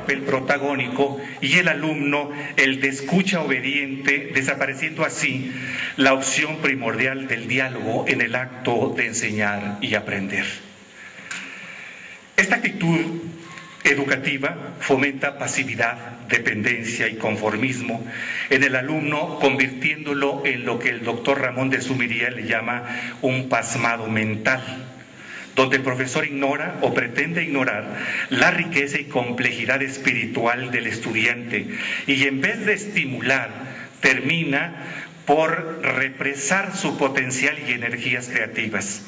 papel protagónico y el alumno el de escucha obediente, desapareciendo así la opción primordial del diálogo en el acto de enseñar y aprender. Esta actitud educativa fomenta pasividad, dependencia y conformismo en el alumno, convirtiéndolo en lo que el doctor Ramón de Zuviría le llama un pasmado mental, donde el profesor ignora o pretende ignorar la riqueza y complejidad espiritual del estudiante y en vez de estimular, termina por represar su potencial y energías creativas.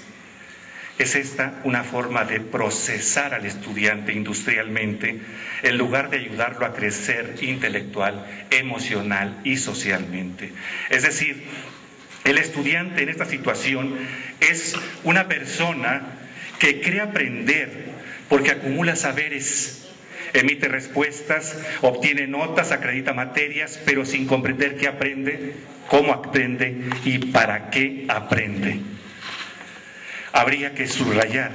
Es esta una forma de procesar al estudiante industrialmente en lugar de ayudarlo a crecer intelectual, emocional y socialmente. Es decir, el estudiante en esta situación es una persona que cree aprender porque acumula saberes, emite respuestas, obtiene notas, acredita materias, pero sin comprender qué aprende, cómo aprende y para qué aprende. Habría que subrayar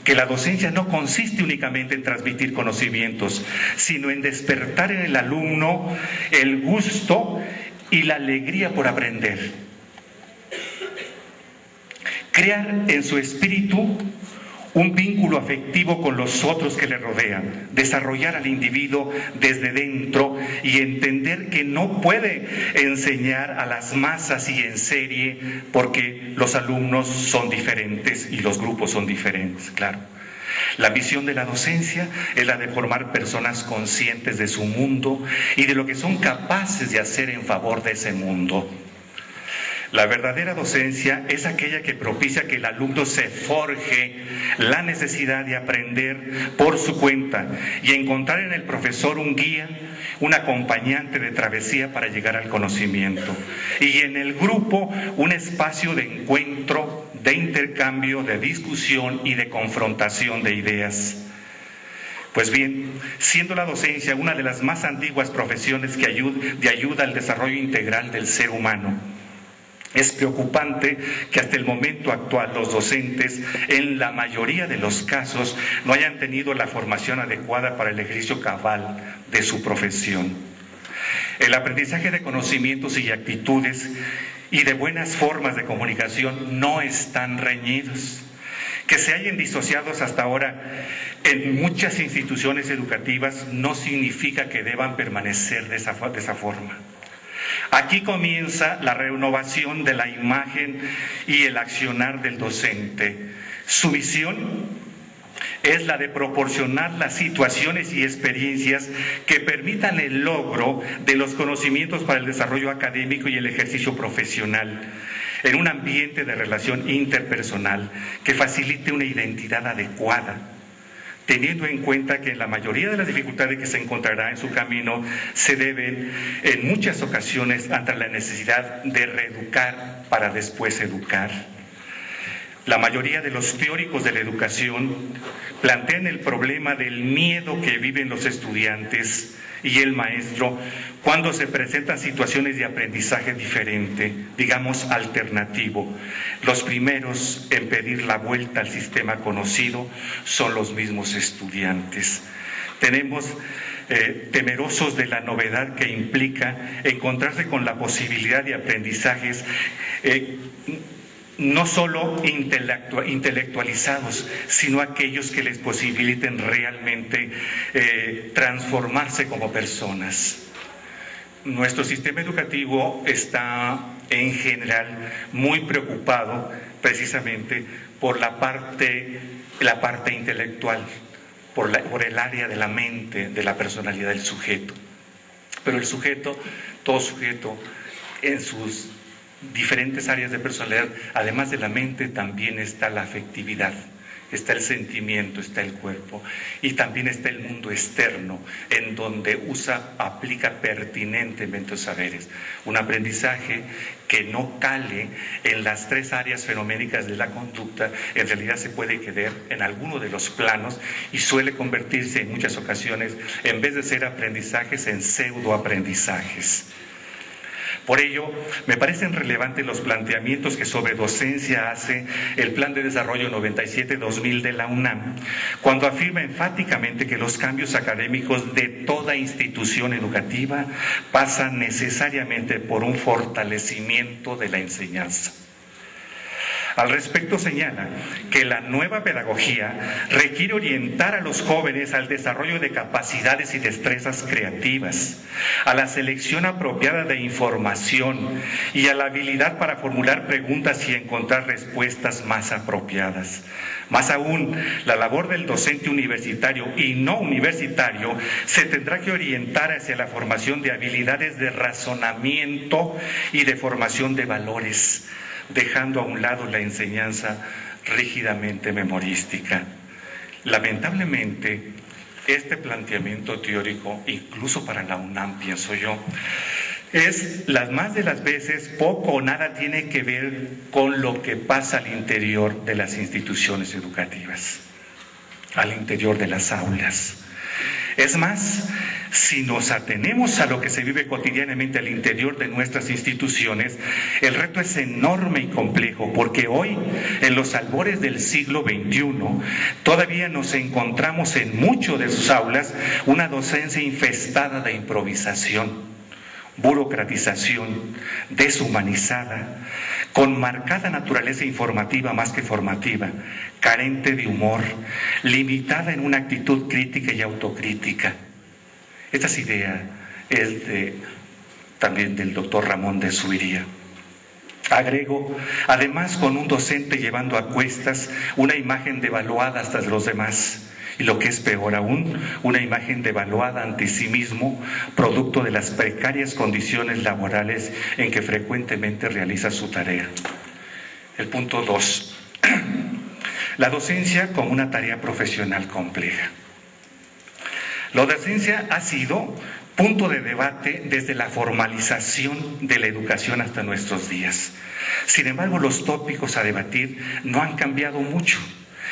que la docencia no consiste únicamente en transmitir conocimientos, sino en despertar en el alumno el gusto y la alegría por aprender. Crear en su espíritu un vínculo afectivo con los otros que le rodean, desarrollar al individuo desde dentro y entender que no puede enseñar a las masas y en serie porque los alumnos son diferentes y los grupos son diferentes, claro. La misión de la docencia es la de formar personas conscientes de su mundo y de lo que son capaces de hacer en favor de ese mundo. La verdadera docencia es aquella que propicia que el alumno se forje la necesidad de aprender por su cuenta y encontrar en el profesor un guía, un acompañante de travesía para llegar al conocimiento. Y en el grupo un espacio de encuentro, de intercambio, de discusión y de confrontación de ideas. Pues bien, siendo la docencia una de las más antiguas profesiones de ayuda al desarrollo integral del ser humano, es preocupante que hasta el momento actual los docentes, en la mayoría de los casos, no hayan tenido la formación adecuada para el ejercicio cabal de su profesión. El aprendizaje de conocimientos y actitudes y de buenas formas de comunicación no están reñidos. Que se hayan disociados hasta ahora en muchas instituciones educativas no significa que deban permanecer de esa forma. Aquí comienza la renovación de la imagen y el accionar del docente. Su misión es la de proporcionar las situaciones y experiencias que permitan el logro de los conocimientos para el desarrollo académico y el ejercicio profesional, en un ambiente de relación interpersonal que facilite una identidad adecuada, teniendo en cuenta que la mayoría de las dificultades que se encontrará en su camino se deben en muchas ocasiones ante la necesidad de reeducar para después educar. La mayoría de los teóricos de la educación plantean el problema del miedo que viven los estudiantes y el maestro cuando se presentan situaciones de aprendizaje diferente, digamos alternativo. Los primeros en pedir la vuelta al sistema conocido son los mismos estudiantes. Tenemos temerosos de la novedad que implica encontrarse con la posibilidad de aprendizajes no solo intelectualizados, sino aquellos que les posibiliten realmente transformarse como personas. Nuestro sistema educativo está en general muy preocupado precisamente por la parte intelectual, por el área de la mente, de la personalidad del sujeto. Pero el sujeto, todo sujeto, en sus diferentes áreas de personalidad, además de la mente, también está la afectividad, está el sentimiento, está el cuerpo y también está el mundo externo en donde aplica pertinentemente los saberes. Un aprendizaje que no cale en las tres áreas fenoménicas de la conducta, en realidad se puede quedar en alguno de los planos y suele convertirse en muchas ocasiones, en vez de ser aprendizajes, en pseudoaprendizajes. Por ello, me parecen relevantes los planteamientos que sobre docencia hace el Plan de Desarrollo 97-2000 de la UNAM, cuando afirma enfáticamente que los cambios académicos de toda institución educativa pasan necesariamente por un fortalecimiento de la enseñanza. Al respecto señala que la nueva pedagogía requiere orientar a los jóvenes al desarrollo de capacidades y destrezas creativas, a la selección apropiada de información y a la habilidad para formular preguntas y encontrar respuestas más apropiadas. Más aún, la labor del docente universitario y no universitario se tendrá que orientar hacia la formación de habilidades de razonamiento y de formación de valores, dejando a un lado la enseñanza rígidamente memorística. Lamentablemente, este planteamiento teórico, incluso para la UNAM, pienso yo, es las más de las veces poco o nada tiene que ver con lo que pasa al interior de las instituciones educativas, al interior de las aulas. Es más, si nos atenemos a lo que se vive cotidianamente al interior de nuestras instituciones, el reto es enorme y complejo, porque hoy, en los albores del siglo XXI, todavía nos encontramos en muchas de sus aulas una docencia infestada de improvisación, burocratización, deshumanizada, con marcada naturaleza informativa más que formativa, carente de humor, limitada en una actitud crítica y autocrítica. Esta idea es también del doctor Ramón de Zuviría. Agrego, además, con un docente llevando a cuestas una imagen devaluada hasta de los demás, y lo que es peor aún, una imagen devaluada ante sí mismo, producto de las precarias condiciones laborales en que frecuentemente realiza su tarea. El punto 2. La docencia como una tarea profesional compleja. La docencia ha sido punto de debate desde la formalización de la educación hasta nuestros días. Sin embargo, los tópicos a debatir no han cambiado mucho.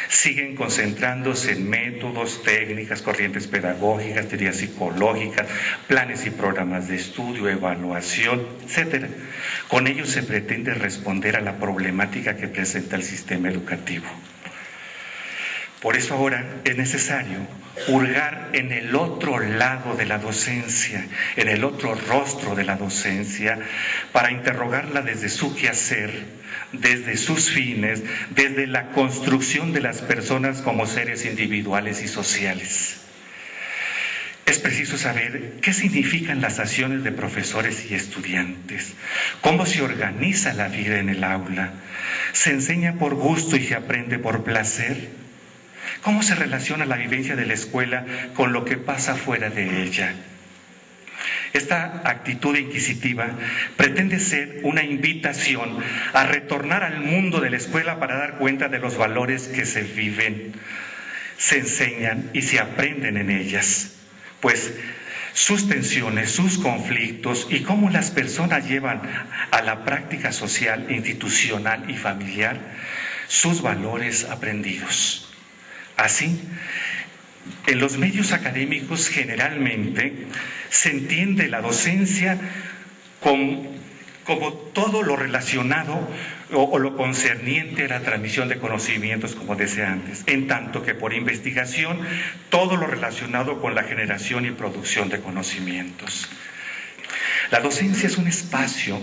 Siguen concentrándose en métodos, técnicas, corrientes pedagógicas, teorías psicológicas, planes y programas de estudio, evaluación, etc. Con ello se pretende responder a la problemática que presenta el sistema educativo. Por eso ahora es necesario hurgar en el otro lado de la docencia, en el otro rostro de la docencia, para interrogarla desde su quehacer, desde sus fines, desde la construcción de las personas como seres individuales y sociales. Es preciso saber qué significan las acciones de profesores y estudiantes, cómo se organiza la vida en el aula, se enseña por gusto y se aprende por placer. ¿Cómo se relaciona la vivencia de la escuela con lo que pasa fuera de ella? Esta actitud inquisitiva pretende ser una invitación a retornar al mundo de la escuela para dar cuenta de los valores que se viven, se enseñan y se aprenden en ellas, pues sus tensiones, sus conflictos y cómo las personas llevan a la práctica social, institucional y familiar sus valores aprendidos. Así, en los medios académicos generalmente se entiende la docencia como todo lo relacionado o lo concerniente a la transmisión de conocimientos, como decía antes, en tanto que por investigación todo lo relacionado con la generación y producción de conocimientos. La docencia es un espacio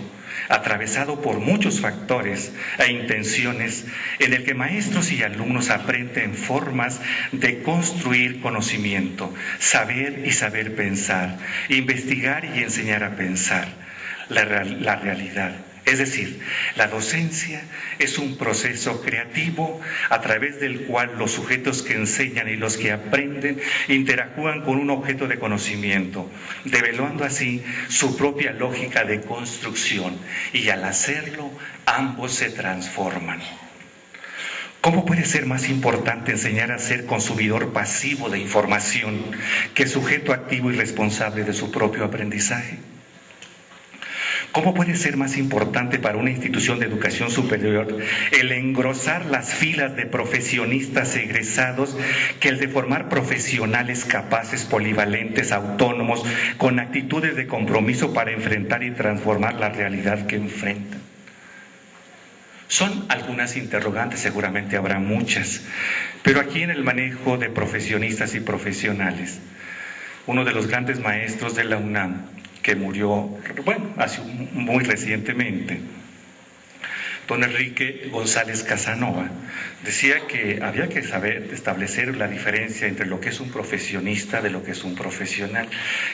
atravesado por muchos factores e intenciones en el que maestros y alumnos aprenden formas de construir conocimiento, saber y saber pensar, investigar y enseñar a pensar la realidad. Es decir, la docencia es un proceso creativo a través del cual los sujetos que enseñan y los que aprenden interactúan con un objeto de conocimiento, develando así su propia lógica de construcción, y al hacerlo ambos se transforman. ¿Cómo puede ser más importante enseñar a ser consumidor pasivo de información que sujeto activo y responsable de su propio aprendizaje? ¿Cómo puede ser más importante para una institución de educación superior el engrosar las filas de profesionistas egresados que el de formar profesionales capaces, polivalentes, autónomos, con actitudes de compromiso para enfrentar y transformar la realidad que enfrentan? Son algunas interrogantes, seguramente habrá muchas, pero aquí en el manejo de profesionistas y profesionales, uno de los grandes maestros de la UNAM, que murió, hace muy recientemente, don Enrique González Casanova, decía que había que saber establecer la diferencia entre lo que es un profesionista de lo que es un profesional.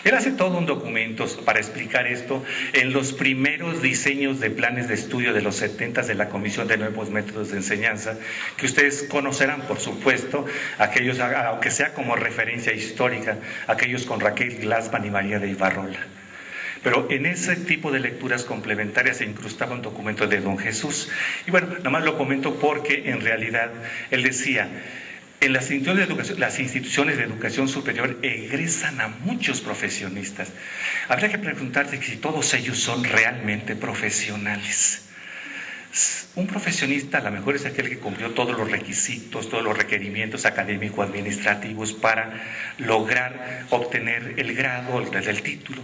Él hace todo un documento para explicar esto en los primeros diseños de planes de estudio de los 70 de la Comisión de Nuevos Métodos de Enseñanza, que ustedes conocerán, por supuesto, aquellos, aunque sea como referencia histórica, aquellos con Raquel Glassman y María de Ibarrola. Pero en ese tipo de lecturas complementarias se incrustaba un documento de don Jesús. Y bueno, nada más lo comento porque en realidad él decía, en las instituciones de educación superior egresan a muchos profesionistas. Habría que preguntarse si todos ellos son realmente profesionales. Un profesionista a lo mejor es aquel que cumplió todos los requisitos, todos los requerimientos académico-administrativos para lograr obtener el grado, el título,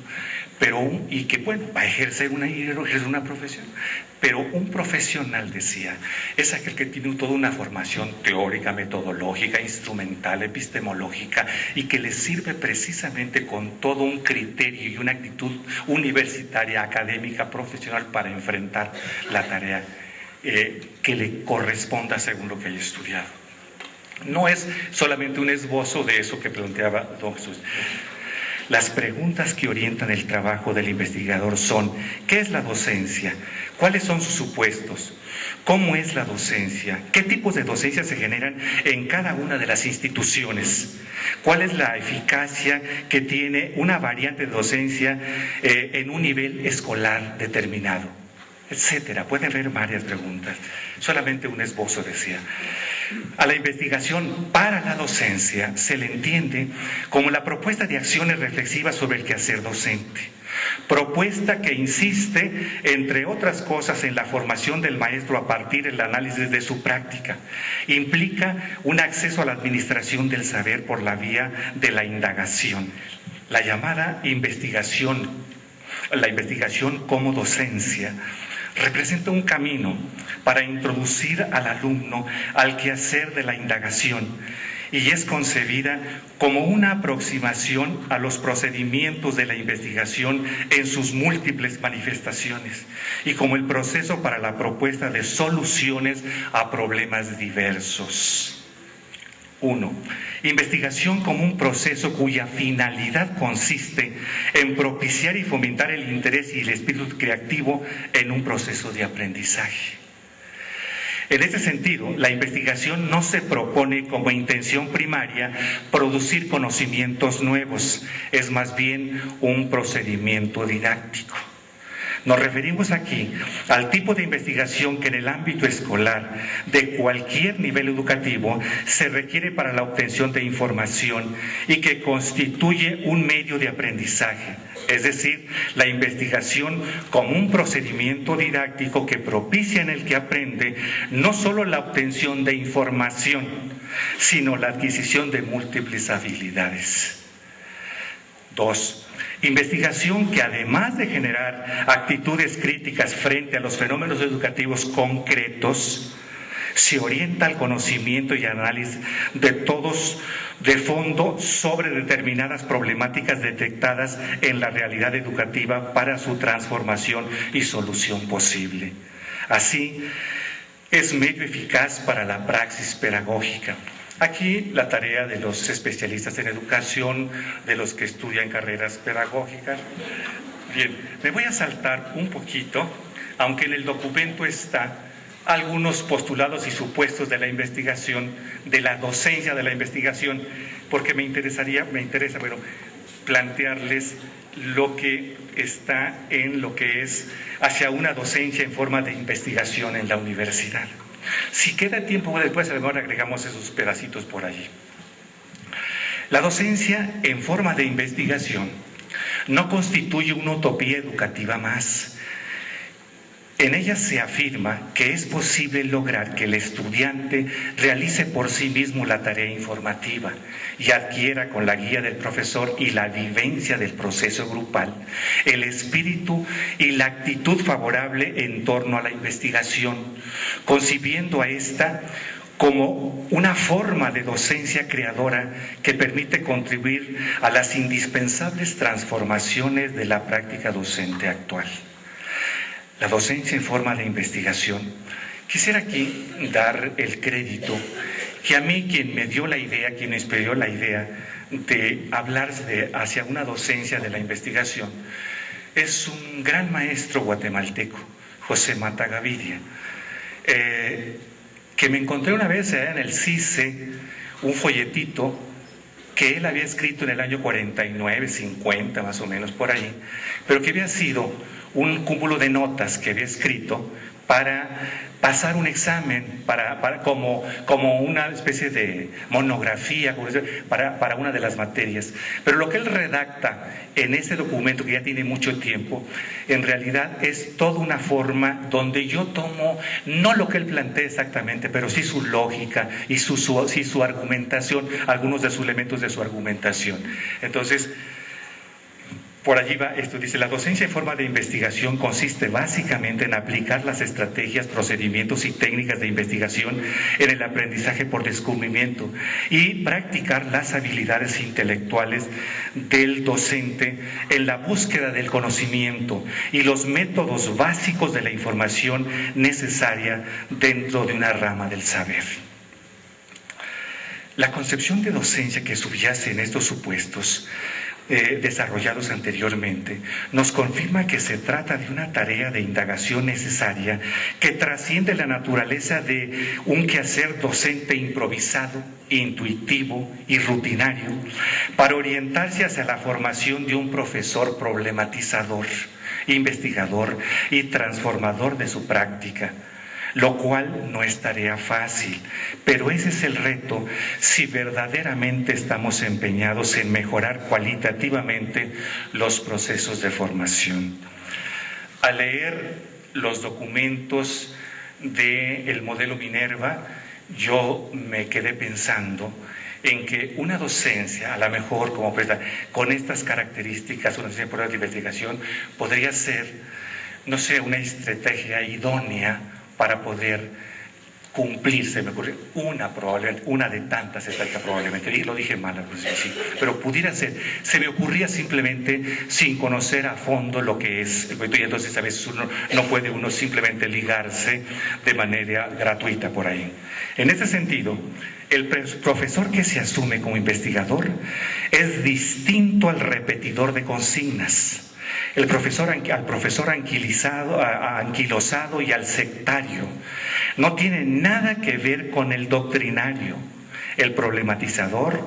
y que bueno, va a ejercer una profesión. Pero un profesional, decía, es aquel que tiene toda una formación teórica, metodológica, instrumental, epistemológica, y que le sirve precisamente con todo un criterio y una actitud universitaria, académica, profesional para enfrentar la tarea que le corresponda según lo que haya estudiado. No es solamente un esbozo de eso que planteaba don Jesús. Las preguntas que orientan el trabajo del investigador son: ¿qué es la docencia? ¿Cuáles son sus supuestos? ¿Cómo es la docencia? ¿Qué tipos de docencia se generan en cada una de las instituciones? ¿Cuál es la eficacia que tiene una variante de docencia en un nivel escolar determinado? Etcétera. Pueden ver varias preguntas. Solamente un esbozo decía. A la investigación para la docencia se le entiende como la propuesta de acciones reflexivas sobre el quehacer docente. Propuesta que insiste, entre otras cosas, en la formación del maestro a partir del análisis de su práctica. Implica un acceso a la administración del saber por la vía de la indagación. La llamada investigación, la investigación como docencia, representa un camino para introducir al alumno al quehacer de la indagación y es concebida como una aproximación a los procedimientos de la investigación en sus múltiples manifestaciones y como el proceso para la propuesta de soluciones a problemas diversos. 1. Investigación como un proceso cuya finalidad consiste en propiciar y fomentar el interés y el espíritu creativo en un proceso de aprendizaje. En este sentido, la investigación no se propone como intención primaria producir conocimientos nuevos, es más bien un procedimiento didáctico. Nos referimos aquí al tipo de investigación que en el ámbito escolar de cualquier nivel educativo se requiere para la obtención de información y que constituye un medio de aprendizaje, es decir, la investigación como un procedimiento didáctico que propicia en el que aprende no solo la obtención de información, sino la adquisición de múltiples habilidades. 2. Investigación que además de generar actitudes críticas frente a los fenómenos educativos concretos, se orienta al conocimiento y análisis de todos de fondo sobre determinadas problemáticas detectadas en la realidad educativa para su transformación y solución posible. Así, es medio eficaz para la praxis pedagógica. Aquí la tarea de los especialistas en educación, de los que estudian carreras pedagógicas. Bien, me voy a saltar un poquito, aunque en el documento está algunos postulados y supuestos de la investigación, de la docencia de la investigación, porque me interesa plantearles lo que está en lo que es hacia una docencia en forma de investigación en la universidad. Si queda tiempo, después a lo mejor agregamos esos pedacitos por allí. La docencia en forma de investigación no constituye una utopía educativa más, En ella se afirma que es posible lograr que el estudiante realice por sí mismo la tarea informativa y adquiera con la guía del profesor y la vivencia del proceso grupal el espíritu y la actitud favorable en torno a la investigación, concibiendo a esta como una forma de docencia creadora que permite contribuir a las indispensables transformaciones de la práctica docente actual. La docencia en forma de investigación. Quisiera aquí dar el crédito que a mí quien me dio la idea, quien me inspiró la idea de hablar hacia una docencia de la investigación, es un gran maestro guatemalteco, José Mata Gavidia, que me encontré una vez allá en el CICE, un folletito que él había escrito en el año 49, 50 más o menos por ahí, pero que había sido un cúmulo de notas que había escrito para pasar un examen, como una especie de monografía para una de las materias. Pero lo que él redacta en ese documento, que ya tiene mucho tiempo, en realidad es toda una forma donde yo tomo, no lo que él plantea exactamente, pero sí su lógica y su argumentación, algunos de sus elementos de su argumentación. Entonces, por allí va esto, dice: la docencia en forma de investigación consiste básicamente en aplicar las estrategias, procedimientos y técnicas de investigación en el aprendizaje por descubrimiento y practicar las habilidades intelectuales del docente en la búsqueda del conocimiento y los métodos básicos de la información necesaria dentro de una rama del saber. La concepción de docencia que subyace en estos supuestos desarrollados anteriormente, nos confirma que se trata de una tarea de indagación necesaria que trasciende la naturaleza de un quehacer docente improvisado, intuitivo y rutinario, para orientarse hacia la formación de un profesor problematizador, investigador y transformador de su práctica, lo cual no es tarea fácil, pero ese es el reto si verdaderamente estamos empeñados en mejorar cualitativamente los procesos de formación. Al leer los documentos del modelo Minerva, yo me quedé pensando en que una docencia, a lo mejor con estas características, una docencia de investigación, podría ser, no sé, una estrategia idónea para poder cumplir, se me ocurre, una de tantas estrategias probablemente, y lo dije mal, sí, pero pudiera ser, se me ocurría simplemente sin conocer a fondo lo que es, y entonces a veces no puede uno simplemente ligarse de manera gratuita por ahí. En este sentido, el profesor que se asume como investigador es distinto al repetidor de consignas, al profesor anquilosado y al sectario. No tiene nada que ver con el doctrinario. El problematizador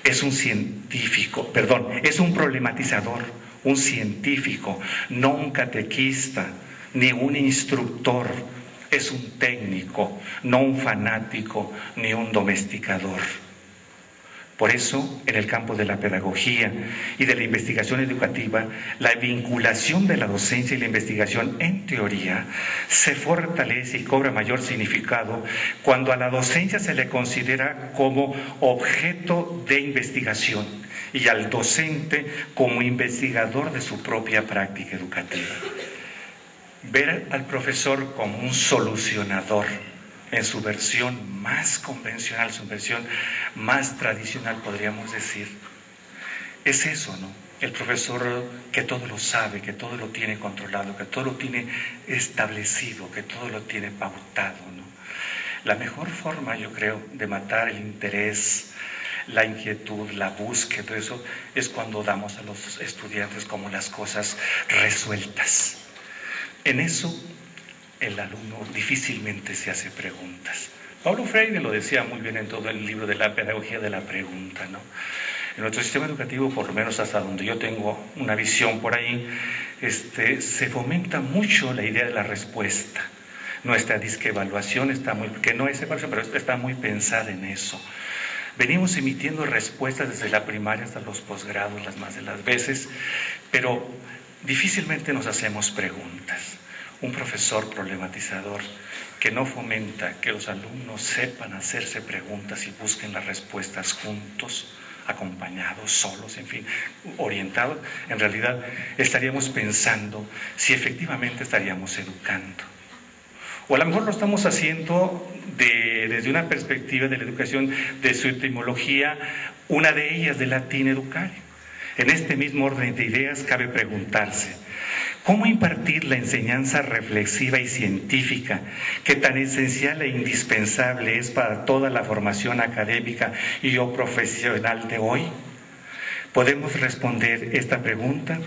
es un científico, es un problematizador, un científico, no un catequista, ni un instructor. Es un técnico, no un fanático, ni un domesticador. Por eso, en el campo de la pedagogía y de la investigación educativa, la vinculación de la docencia y la investigación, en teoría, se fortalece y cobra mayor significado cuando a la docencia se le considera como objeto de investigación y al docente como investigador de su propia práctica educativa. Ver al profesor como un solucionador, en su versión más convencional, su versión más tradicional, podríamos decir, es eso, ¿no? El profesor que todo lo sabe, que todo lo tiene controlado, que todo lo tiene establecido, que todo lo tiene pautado, ¿no? La mejor forma, yo creo, de matar el interés, la inquietud, la búsqueda, todo eso, es cuando damos a los estudiantes como las cosas resueltas. En eso, el alumno difícilmente se hace preguntas. Paulo Freire lo decía muy bien en todo el libro de la pedagogía de la pregunta, ¿no? En nuestro sistema educativo, por lo menos hasta donde yo tengo una visión por ahí, se fomenta mucho la idea de la respuesta. Nuestra disquevaluación está muy, que no es evaluación, pero está muy pensada en eso. Venimos emitiendo respuestas desde la primaria hasta los posgrados las más de las veces, pero difícilmente nos hacemos preguntas. un profesor problematizador que no fomenta que los alumnos sepan hacerse preguntas y busquen las respuestas juntos, acompañados, solos, en fin, orientados, en realidad estaríamos pensando si efectivamente estaríamos educando. O a lo mejor lo estamos haciendo desde una perspectiva de la educación, de su etimología, una de ellas de latín educare. En este mismo orden de ideas cabe preguntarse, ¿cómo impartir la enseñanza reflexiva y científica que tan esencial e indispensable es para toda la formación académica y o profesional de hoy? Podemos responder esta pregunta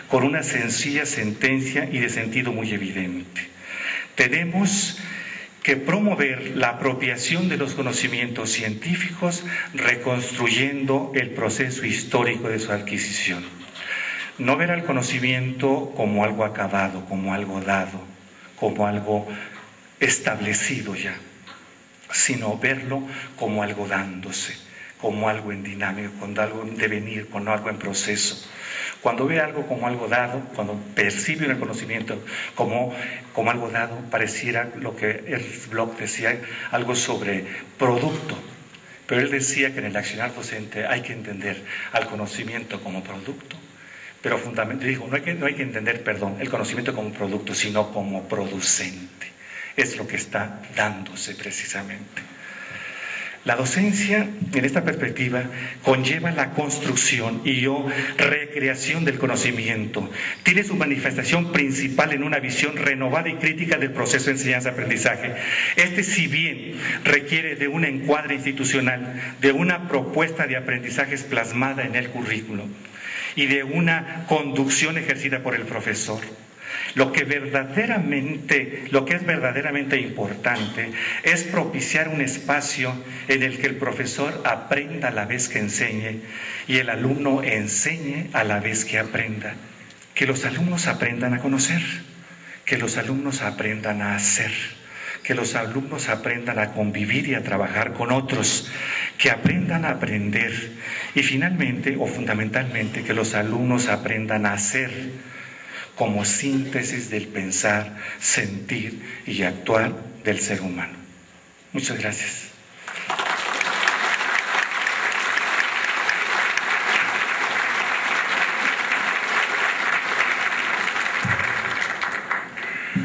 con una sencilla sentencia y de sentido muy evidente. Tenemos que promover la apropiación de los conocimientos científicos reconstruyendo el proceso histórico de su adquisición. No ver al conocimiento como algo acabado, como algo dado, como algo establecido ya, sino verlo como algo dándose, como algo en dinámico, como algo en devenir, como algo en proceso. Cuando ve algo como algo dado, cuando percibe un conocimiento como algo dado, pareciera lo que Bloch decía, algo sobre producto. Pero él decía que en el accionar docente hay que entender al conocimiento como producto, pero fundamentalmente dijo, no hay que entender, el conocimiento como producto, sino como producente. Es lo que está dándose precisamente. La docencia, en esta perspectiva, conlleva la construcción y o recreación del conocimiento. Tiene su manifestación principal en una visión renovada y crítica del proceso de enseñanza-aprendizaje. Si bien requiere de un encuadre institucional, de una propuesta de aprendizajes plasmada en el currículo y de una conducción ejercida por el profesor, lo que es verdaderamente importante es propiciar un espacio en el que el profesor aprenda a la vez que enseñe y el alumno enseñe a la vez que aprenda. Que los alumnos aprendan a conocer, que los alumnos aprendan a hacer, que los alumnos aprendan a convivir y a trabajar con otros, que aprendan a aprender y finalmente o fundamentalmente que los alumnos aprendan a hacer como síntesis del pensar, sentir y actuar del ser humano. Muchas gracias.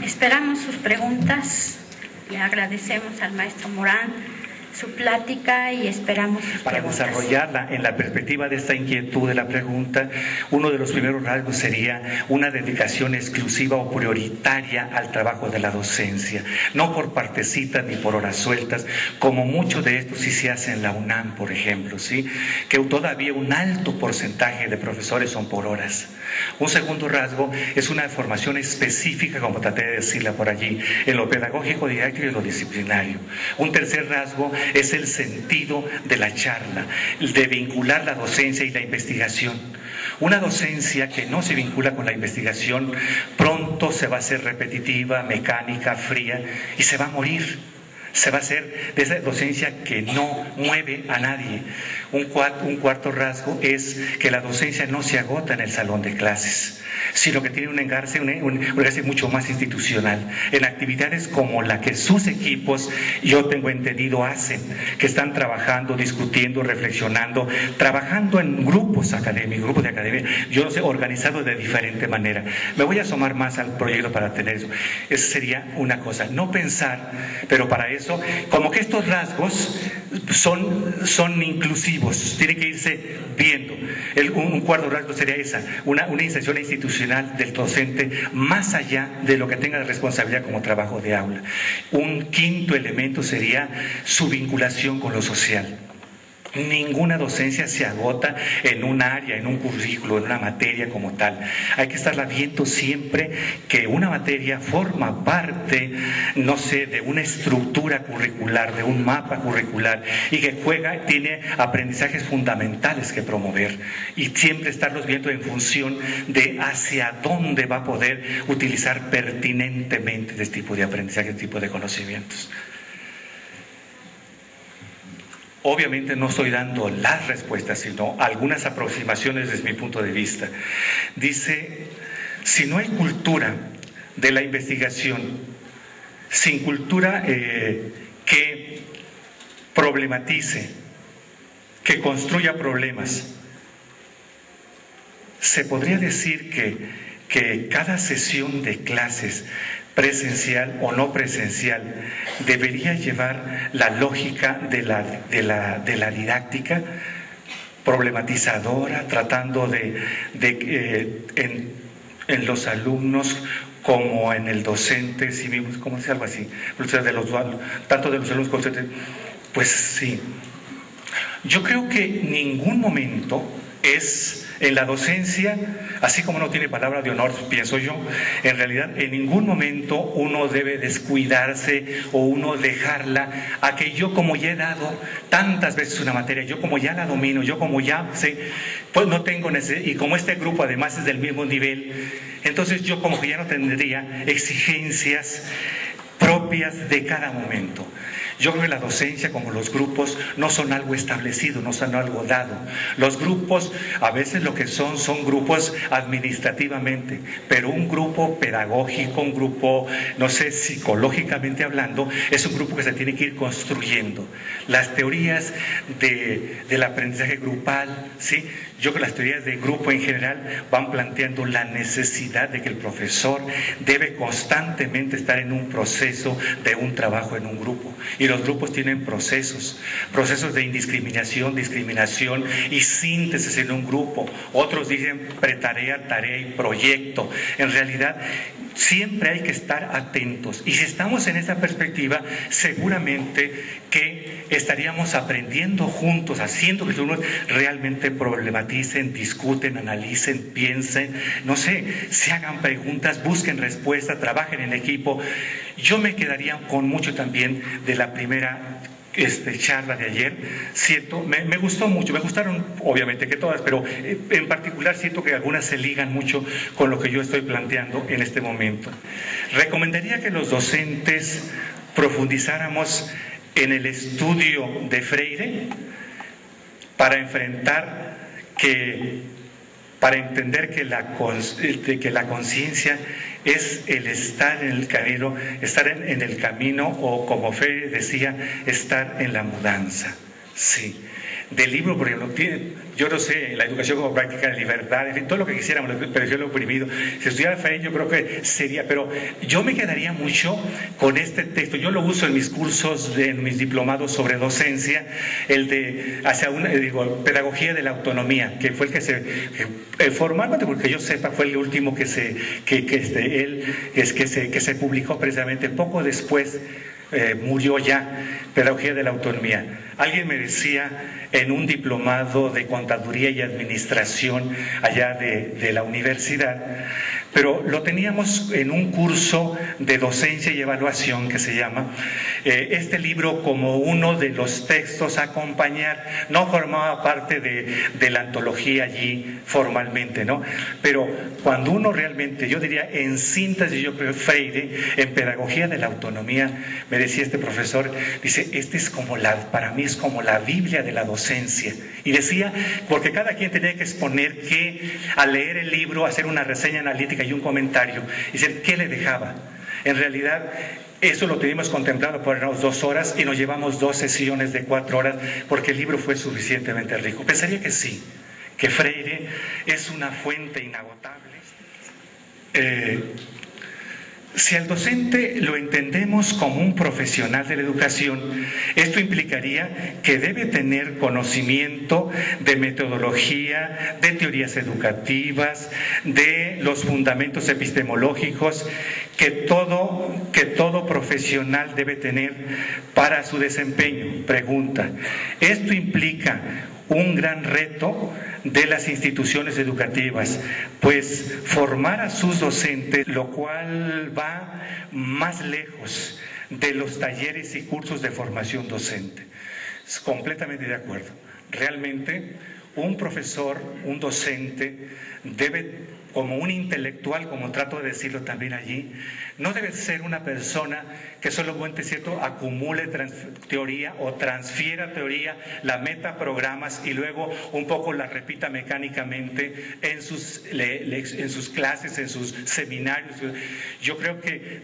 Esperamos sus preguntas. Le agradecemos al maestro Morán su plática y esperamos sus preguntas. Para desarrollarla en la perspectiva de esta inquietud de la pregunta, uno de los primeros rasgos sería una dedicación exclusiva o prioritaria al trabajo de la docencia, no por partecitas ni por horas sueltas, como mucho de esto sí se hace en la UNAM, por ejemplo, ¿sí? Que todavía un alto porcentaje de profesores son por horas. Un segundo rasgo es una formación específica, como traté de decirla por allí, en lo pedagógico, didáctico y en lo disciplinario. Un tercer rasgo es el sentido de la charla, el de vincular la docencia y la investigación. Una docencia que no se vincula con la investigación pronto se va a hacer repetitiva, mecánica, fría y se va a morir. Se va a hacer de esa docencia que no mueve a nadie. Un cuarto rasgo es que la docencia no se agota en el salón de clases, sino que tiene un engarce mucho más institucional, en actividades como la que sus equipos, yo tengo entendido, hacen, que están trabajando, discutiendo, reflexionando, trabajando en grupos académicos, grupos de academia, yo no sé, organizados de diferente manera. Me voy a asomar más al proyecto para tener eso. Esa sería una cosa, no pensar, pero para eso, como que estos rasgos son inclusivos, tiene que irse viendo. Un cuarto rasgo sería una inserción institucional del docente más allá de lo que tenga de responsabilidad como trabajo de aula. Un quinto elemento sería su vinculación con lo social. Ninguna docencia se agota en un área, en un currículo, en una materia como tal. Hay que estarla viendo siempre que una materia forma parte, no sé, de una estructura curricular, de un mapa curricular y que tiene aprendizajes fundamentales que promover y siempre estarlos viendo en función de hacia dónde va a poder utilizar pertinentemente este tipo de aprendizaje, este tipo de conocimientos. Obviamente no estoy dando las respuestas, sino algunas aproximaciones desde mi punto de vista. Dice, si no hay cultura de la investigación, sin cultura que problematice, que construya problemas, se podría decir que cada sesión de clases, presencial o no presencial, debería llevar la lógica de la didáctica problematizadora, tratando en los alumnos como en el docente, si vimos, ¿cómo dice algo así? Tanto de los alumnos como docentes. Pues sí. Yo creo que ningún momento es en la docencia, así como no tiene palabra de honor, pienso yo, en realidad en ningún momento uno debe descuidarse o uno dejarla a que yo, como ya he dado tantas veces una materia, yo como ya la domino, yo como ya sé, pues no tengo necesidad, y como este grupo además es del mismo nivel, entonces yo como que ya no tendría exigencias propias de cada momento. Yo creo que la docencia, como los grupos, no son algo establecido, no son algo dado. Los grupos, a veces lo que son grupos administrativamente, pero un grupo pedagógico, un grupo, no sé, psicológicamente hablando, es un grupo que se tiene que ir construyendo. Las teorías del aprendizaje grupal, ¿sí? Yo creo que las teorías de grupo en general van planteando la necesidad de que el profesor debe constantemente estar en un proceso de un trabajo en un grupo. Y los grupos tienen procesos de indiscriminación, discriminación y síntesis en un grupo. Otros dicen pretarea, tarea y proyecto. En realidad, siempre hay que estar atentos. Y si estamos en esa perspectiva, seguramente que estaríamos aprendiendo juntos, haciendo que los alumnos realmente problematicen, discuten, analicen, piensen, no sé, se hagan preguntas, busquen respuestas, trabajen en equipo. Yo me quedaría con mucho también de la primera charla de ayer, ¿cierto? Me gustó mucho, me gustaron obviamente que todas, pero en particular siento que algunas se ligan mucho con lo que yo estoy planteando en este momento. Recomendaría que los docentes profundizáramos en el estudio de Freire para entender que la conciencia es el estar en el camino, en el camino, o como Freire decía, estar en la mudanza. Sí. Del libro, por ejemplo, yo no sé, la educación como práctica de libertad, en fin, todo lo que quisiéramos, pero yo lo he oprimido. Si estudiara Freire, yo creo que sería, pero yo me quedaría mucho con este texto. Yo lo uso en mis cursos, en mis diplomados sobre docencia, el de pedagogía de la autonomía, que fue el que formalmente, porque yo sepa, fue el último que se publicó precisamente poco después. Murió ya, pedagogía de la autonomía. Alguien me decía en un diplomado de contaduría y administración allá de la universidad, pero lo teníamos en un curso de docencia y evaluación que se llama, este libro como uno de los textos a acompañar, no formaba parte de la antología allí formalmente, ¿no? Pero cuando uno realmente, yo diría en síntesis, yo creo Freire, en pedagogía de la autonomía, me decía este profesor, dice, para mí es como la Biblia de la docencia. Y decía, porque cada quien tenía que exponer que al leer el libro, hacer una reseña analítica y un comentario, y decir, ¿qué le dejaba? En realidad, eso lo teníamos contemplado por unas 2 horas y nos llevamos 2 sesiones de 4 horas porque el libro fue suficientemente rico. Pensaría que sí, que Freire es una fuente inagotable. Si al docente lo entendemos como un profesional de la educación, esto implicaría que debe tener conocimiento de metodología, de teorías educativas, de los fundamentos epistemológicos que todo profesional debe tener para su desempeño. Pregunta, ¿esto implica un gran reto de las instituciones educativas, pues formar a sus docentes, lo cual va más lejos de los talleres y cursos de formación docente? Completamente de acuerdo. Realmente un profesor, un docente debe como un intelectual, como trato de decirlo también allí, no debe ser una persona que solamente, ¿cierto?, acumule teoría o transfiera teoría, la meta programas y luego un poco la repita mecánicamente en sus clases, en sus seminarios. Yo creo que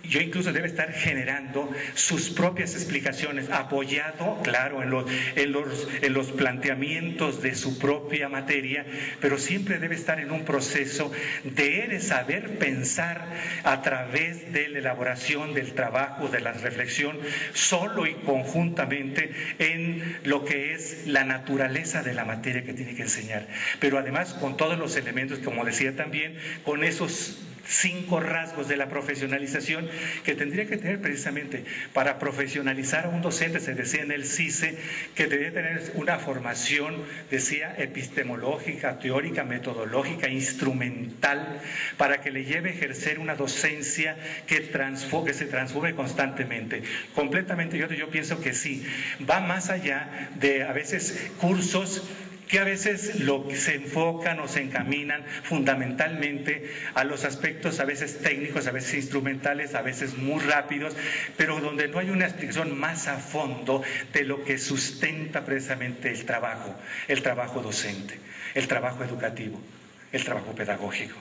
incluso debe estar generando sus propias explicaciones, apoyado, claro, en los planteamientos de su propia materia, pero siempre debe estar en un proceso de saber pensar a través de la elaboración del trabajo, de la reflexión, solo y conjuntamente en lo que es la naturaleza de la materia que tiene que enseñar, pero además con todos los elementos, como decía también, con esos 5 rasgos de la profesionalización que tendría que tener precisamente para profesionalizar a un docente. Se decía en el CICE que debe tener una formación, decía, epistemológica, teórica, metodológica, instrumental, para que le lleve a ejercer una docencia que se transforme constantemente. Completamente, yo pienso que sí, va más allá de a veces cursos que a veces se enfocan o se encaminan fundamentalmente a los aspectos a veces técnicos, a veces instrumentales, a veces muy rápidos, pero donde no hay una explicación más a fondo de lo que sustenta precisamente el trabajo docente, el trabajo educativo, el trabajo pedagógico.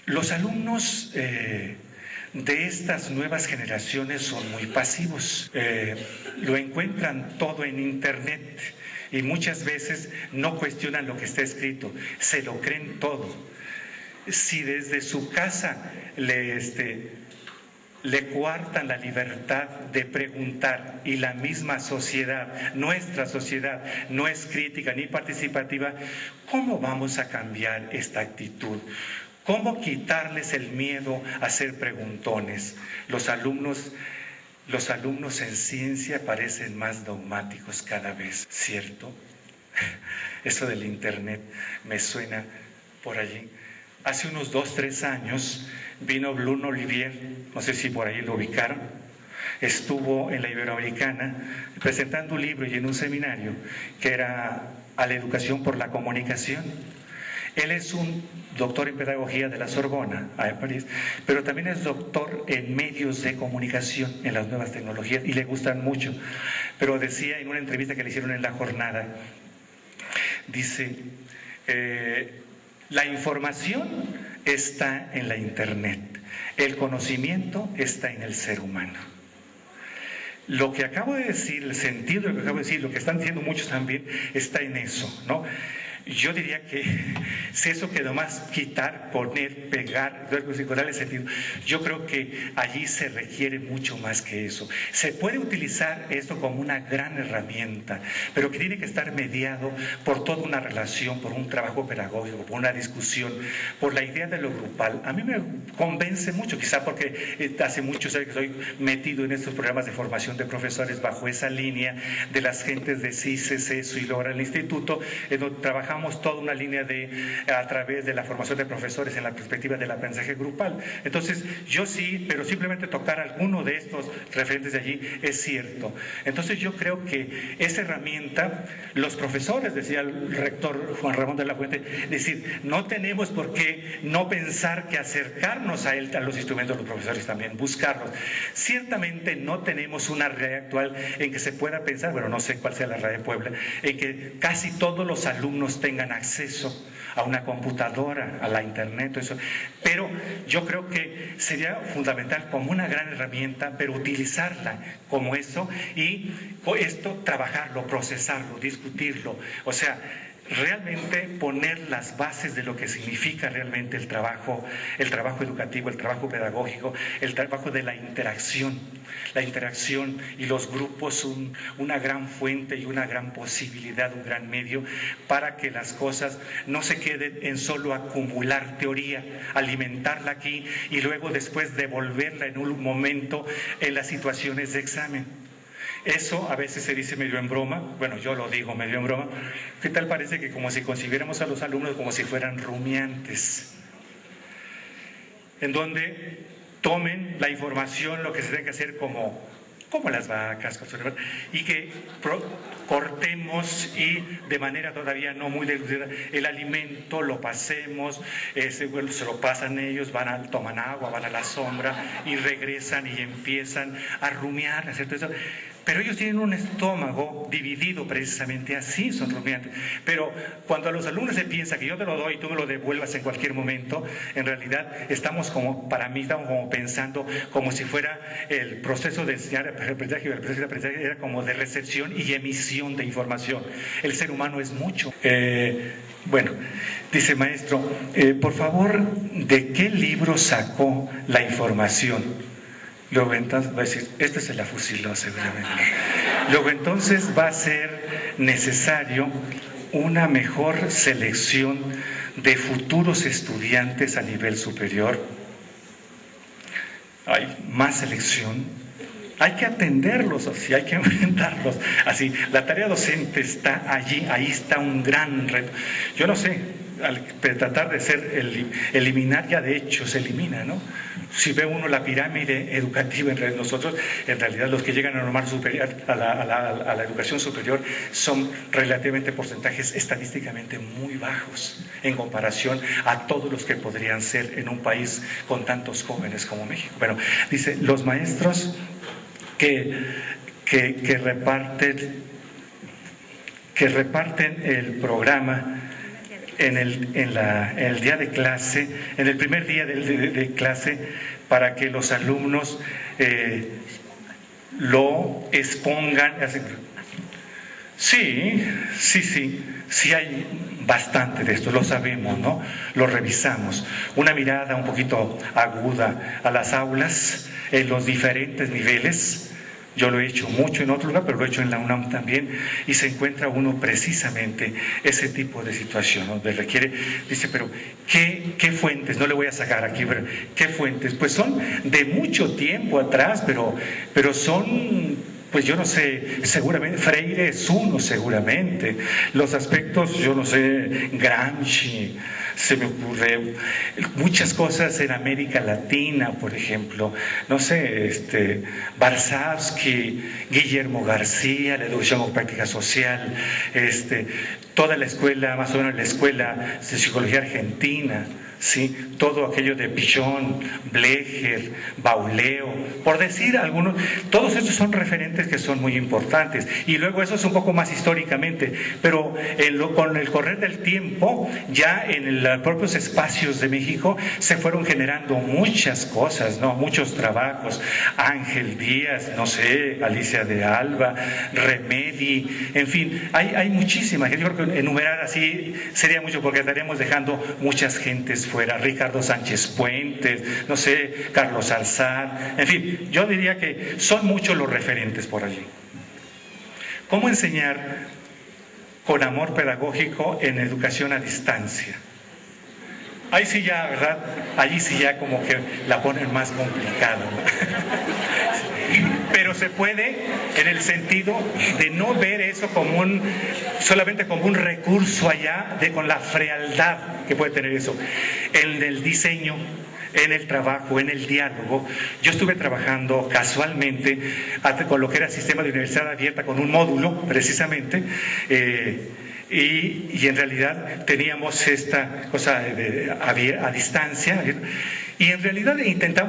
Los alumnos de estas nuevas generaciones son muy pasivos, lo encuentran todo en Internet. Y muchas veces no cuestionan lo que está escrito, se lo creen todo. Si desde su casa le coartan la libertad de preguntar y la misma sociedad, nuestra sociedad, no es crítica ni participativa, ¿cómo vamos a cambiar esta actitud? ¿Cómo quitarles el miedo a ser preguntones? Los alumnos en ciencia parecen más dogmáticos cada vez, ¿cierto? Eso del Internet me suena por allí. Hace unos 2-3 años vino Bruno Olivier, no sé si por ahí lo ubicaron, estuvo en la Iberoamericana presentando un libro y en un seminario que era a la educación por la comunicación. Él es un doctor en pedagogía de la Sorbona, en París, pero también es doctor en medios de comunicación, en las nuevas tecnologías, y le gustan mucho. Pero decía en una entrevista que le hicieron en La Jornada, dice, la información está en la Internet, el conocimiento está en el ser humano. Lo que acabo de decir, el sentido de lo que acabo de decir, lo que están diciendo muchos también, está en eso, ¿no? Yo diría que si eso quedó más quitar, poner, pegar, darle sentido, yo creo que allí se requiere mucho más que eso. Se puede utilizar esto como una gran herramienta, pero que tiene que estar mediado por toda una relación, por un trabajo pedagógico, por una discusión, por la idea de lo grupal. A mí me convence mucho, quizá porque hace muchos años que estoy metido en estos programas de formación de profesores bajo esa línea de las gentes de CICE, CESO y luego el instituto, en donde trabajamos toda una línea a través de la formación de profesores en la perspectiva del aprendizaje grupal. Entonces, yo sí, pero simplemente tocar alguno de estos referentes de allí es cierto. Entonces, yo creo que esa herramienta, los profesores, decía el rector Juan Ramón de la Fuente, decir, no tenemos por qué no pensar que acercarnos a los instrumentos de los profesores también, buscarlos. Ciertamente no tenemos una realidad actual en que se pueda pensar, bueno, no sé cuál sea la realidad de Puebla, en que casi todos los alumnos tengan acceso a una computadora, a la Internet, eso. Pero yo creo que sería fundamental como una gran herramienta, pero utilizarla como eso y esto trabajarlo, procesarlo, discutirlo, o sea, realmente poner las bases de lo que significa realmente el trabajo educativo, el trabajo pedagógico, el trabajo de la interacción y los grupos son una gran fuente y una gran posibilidad, un gran medio para que las cosas no se queden en solo acumular teoría, alimentarla aquí y luego después devolverla en un momento en las situaciones de examen. Eso a veces se dice medio en broma, bueno, yo lo digo medio en broma. ¿Qué tal parece que como si concibiéramos a los alumnos como si fueran rumiantes? En donde tomen la información, lo que se tiene que hacer como como las vacas, y que cortemos y de manera todavía no muy delicada el alimento, lo pasemos, se lo pasan ellos, toman agua, van a la sombra y regresan y empiezan a rumiar, ¿cierto? Eso. Pero ellos tienen un estómago dividido precisamente así, son rumiantes. Pero cuando a los alumnos se piensa que yo te lo doy y tú me lo devuelvas en cualquier momento, en realidad estamos como pensando como si fuera el proceso de enseñar aprendizaje, el proceso de aprendizaje era como de recepción y emisión de información. El ser humano es mucho. Bueno, dice maestro, por favor, ¿de qué libro sacó la información? Luego entonces va a decir, este se la fusiló seguramente. Luego entonces va a ser necesario una mejor selección de futuros estudiantes a nivel superior. Hay más selección. Hay que atenderlos así, hay que enfrentarlos así. La tarea docente está allí, ahí está un gran reto. Yo no sé, al tratar de eliminar ya de hecho se elimina, ¿no? Si ve uno la pirámide educativa entre nosotros, en realidad los que llegan a normal superior, a la educación superior son relativamente porcentajes estadísticamente muy bajos en comparación a todos los que podrían ser en un país con tantos jóvenes como México. Bueno, dice, los maestros que reparten el programa en el día de clase, en el primer día de clase, para que los alumnos lo expongan. Sí hay bastante de esto, lo sabemos, ¿no? Lo revisamos. Una mirada un poquito aguda a las aulas en los diferentes niveles. Yo lo he hecho mucho en otro lugar, pero lo he hecho en la UNAM también, y se encuentra uno precisamente ese tipo de situación, donde requiere, dice, pero ¿qué fuentes? No le voy a sacar aquí, pero ¿qué fuentes? Pues son de mucho tiempo atrás, pero son, pues yo no sé, seguramente, Freire es uno seguramente, los aspectos, yo no sé, Gramsci, se me ocurre muchas cosas en América Latina, por ejemplo, no sé, Varsavsky, Guillermo García, la educación con práctica social, toda la escuela, más o menos la escuela de psicología argentina, ¿sí? Todo aquello de Pichon, Blecher, Bauleo, por decir algunos, todos estos son referentes que son muy importantes. Y luego eso es un poco más históricamente, pero con el correr del tiempo, ya en los propios espacios de México se fueron generando muchas cosas, ¿no? Muchos trabajos. Ángel Díaz, no sé, Alicia de Alba, Remedi, en fin, hay muchísimas. Yo creo que enumerar así sería mucho porque estaríamos dejando muchas gentes fuera, Ricardo Sánchez Puentes, no sé, Carlos Alzar, en fin, yo diría que son muchos los referentes por allí. ¿Cómo enseñar con amor pedagógico en educación a distancia? Ahí sí ya, ¿verdad? Allí sí ya como que la ponen más complicada, ¿no? Pero se puede en el sentido de no ver eso como solamente como un recurso allá, con la frialdad que puede tener eso. En el diseño, en el trabajo, en el diálogo. Yo estuve trabajando casualmente con lo que era sistema de universidad abierta, con un módulo precisamente, y en realidad teníamos esta cosa a distancia. Y en realidad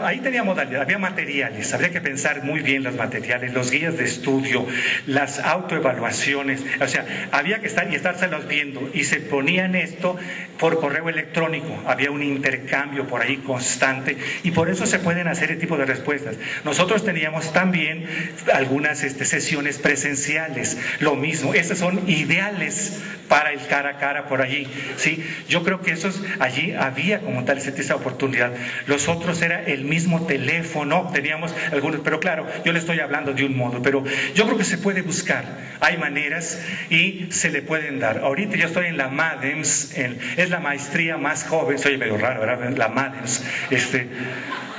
ahí tenía modalidad, había materiales, habría que pensar muy bien los materiales, los guías de estudio, las autoevaluaciones, o sea, había que estárselos viendo, y se ponían esto por correo electrónico, había un intercambio por ahí constante, y por eso se pueden hacer ese tipo de respuestas. Nosotros teníamos también algunas sesiones presenciales, lo mismo, esas son ideales para el cara a cara por allí, ¿sí? Yo creo que allí había como tal esa oportunidad. Los otros era el mismo teléfono, teníamos algunos, pero claro, yo le estoy hablando de un modo, pero yo creo que se puede buscar, hay maneras y se le pueden dar. Ahorita yo estoy en la MADEMS, es la maestría más joven, soy medio raro, ¿verdad? La MADEMS,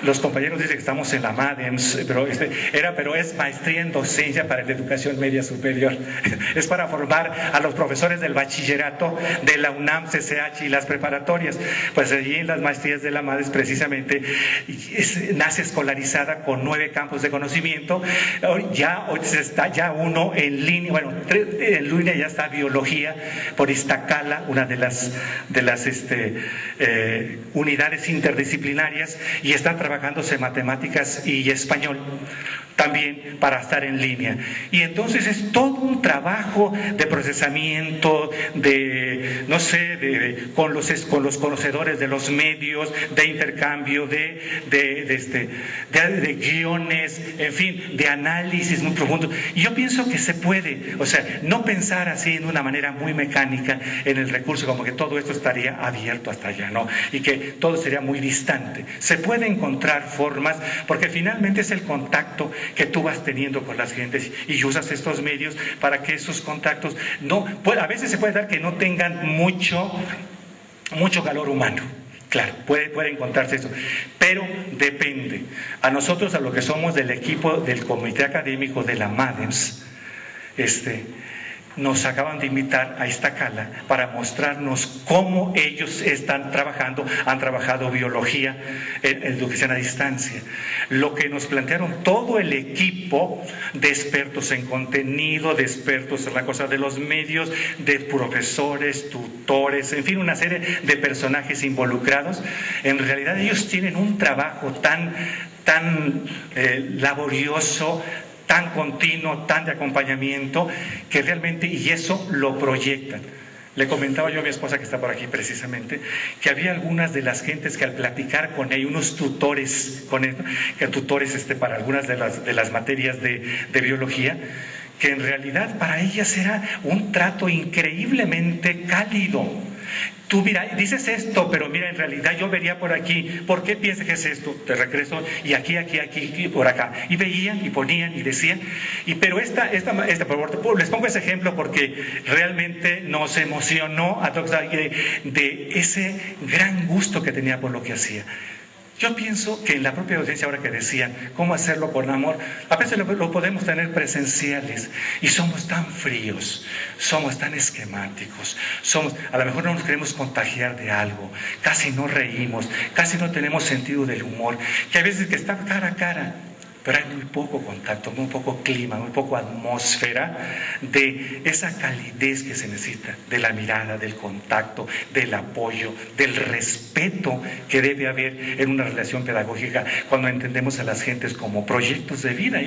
Los compañeros dicen que estamos en la MADEMS, pero es maestría en docencia para la educación media superior. Es para formar a los profesores del bachillerato de la UNAM, CCH y las preparatorias. Pues allí en las maestrías de la MADEMS precisamente nace escolarizada con 9 campos de conocimiento. Ya está ya uno en línea, bueno, en línea ya está biología por Iztacala, una de las unidades interdisciplinarias, y están trabajándose matemáticas y español también para estar en línea. Y entonces es todo un trabajo de procesamiento, con los conocedores de los medios, de intercambio, de guiones, en fin, de análisis muy profundo. Y yo pienso que se puede, o sea, no pensar así en una manera muy mecánica en el recurso, como que todo esto estaría abierto hasta allá, ¿no? Y que todo sería muy distante. Se puede encontrar formas, porque finalmente es el contacto que tú vas teniendo con las gentes y usas estos medios para que esos contactos a veces se puede dar que no tengan mucho calor humano. Claro, puede encontrarse eso, pero depende. A nosotros, a lo que somos del equipo del comité académico de la MADEMS, nos acaban de invitar a Iztacala para mostrarnos cómo ellos han trabajado biología en educación a distancia. Lo que nos plantearon todo el equipo de expertos en contenido, de expertos en la cosa de los medios, de profesores, tutores, en fin, una serie de personajes involucrados. En realidad ellos tienen un trabajo tan laborioso, tan continuo, tan de acompañamiento, que realmente, y eso lo proyectan. Le comentaba yo a mi esposa, que está por aquí precisamente, que había algunas de las gentes que al platicar con ellos, unos tutores, para algunas de las materias de biología, que en realidad para ellas era un trato increíblemente cálido. Tú mira, dices esto, pero mira, en realidad yo vería por aquí, ¿por qué piensas que es esto? Te regreso, y aquí, y por acá. Y veían, y ponían, y decían. Pero por favor, les pongo ese ejemplo porque realmente nos emocionó a todos de ese gran gusto que tenía por lo que hacía. Yo pienso que en la propia docencia, ahora que decían cómo hacerlo con amor, a veces lo podemos tener presenciales y somos tan fríos, somos tan esquemáticos, a lo mejor no nos queremos contagiar de algo, casi no reímos, casi no tenemos sentido del humor, que a veces que está cara a cara, pero hay muy poco contacto, muy poco clima, muy poco atmósfera de esa calidez que se necesita, de la mirada, del contacto, del apoyo, del respeto que debe haber en una relación pedagógica cuando entendemos a las gentes como proyectos de vida.